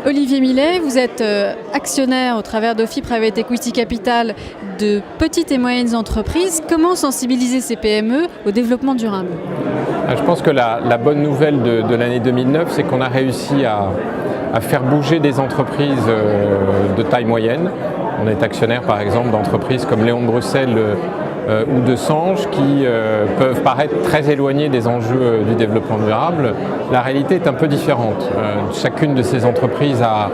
Olivier Millet, vous êtes actionnaire au travers d'Ophi Private Equity Capital de petites et moyennes entreprises. Comment sensibiliser ces PME au développement durable? Je pense que la bonne nouvelle de l'année 2009, c'est qu'on a réussi à faire bouger des entreprises de taille moyenne. On est actionnaire par exemple d'entreprises comme Léon de Bruxelles ou de Sange qui peuvent paraître très éloignées des enjeux du développement durable. La réalité est un peu différente. Chacune de ces entreprises a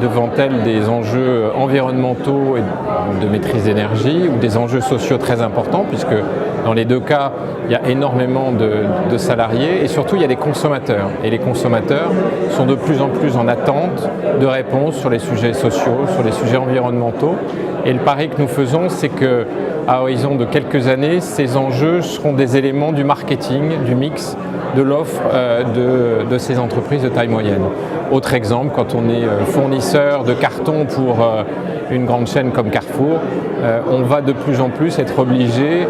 devant elle des enjeux environnementaux et de maîtrise d'énergie ou des enjeux sociaux très importants, puisque dans les deux cas, il y a énormément de salariés et surtout il y a des consommateurs. Et les consommateurs sont de plus en plus en attente de réponses sur les sujets sociaux, sur les sujets environnementaux. Et le pari que nous faisons, c'est qu'à horizon de quelques années, ces enjeux seront des éléments du marketing, du mix, de l'offre de ces entreprises de taille moyenne. Autre exemple, quand on est fournisseur de carton pour une grande chaîne comme Carrefour, on va de plus en plus être obligé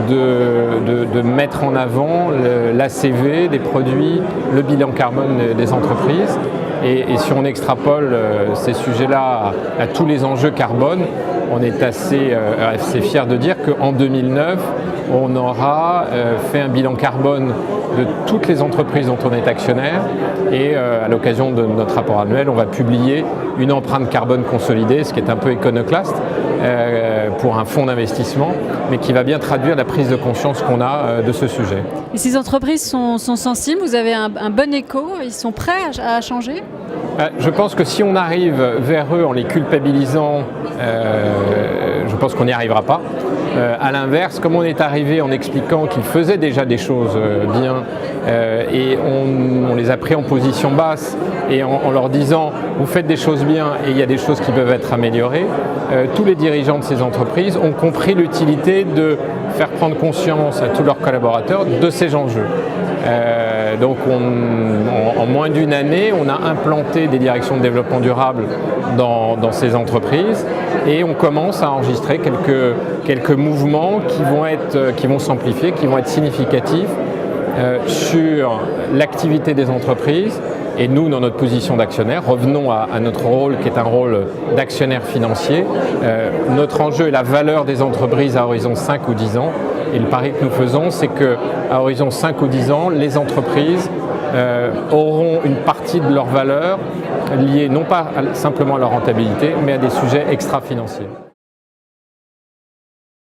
de mettre en avant l'ACV des produits, le bilan carbone des entreprises. Et si on extrapole ces sujets-là à tous les enjeux carbone, on est assez fier de dire qu'en 2009, on aura fait un bilan carbone de toutes les entreprises dont on est actionnaire et à l'occasion de notre rapport annuel, on va publier une empreinte carbone consolidée, ce qui est un peu iconoclaste pour un fonds d'investissement, mais qui va bien traduire la prise de conscience qu'on a de ce sujet. Et ces entreprises sont sensibles, vous avez un bon écho, ils sont prêts à changer? Je pense que si on arrive vers eux en les culpabilisant, je pense qu'on n'y arrivera pas. À l'inverse, comme on est arrivé en expliquant qu'ils faisaient déjà des choses bien et on les a pris en position basse et en leur disant vous faites des choses bien et il y a des choses qui peuvent être améliorées, tous les dirigeants de ces entreprises ont compris l'utilité de faire prendre conscience à tous leurs collaborateurs de ces enjeux. Donc en moins d'une année, on a implanté des directions de développement durable dans ces entreprises et on commence à enregistrer quelques mouvements qui vont s'amplifier, qui vont être significatifs sur l'activité des entreprises. Et nous, dans notre position d'actionnaire, revenons à notre rôle qui est un rôle d'actionnaire financier. Notre enjeu est la valeur des entreprises à horizon 5 ou 10 ans. Et le pari que nous faisons, c'est qu'à horizon 5 ou 10 ans, les entreprises auront une partie de leur valeur liée non pas simplement à leur rentabilité, mais à des sujets extra-financiers.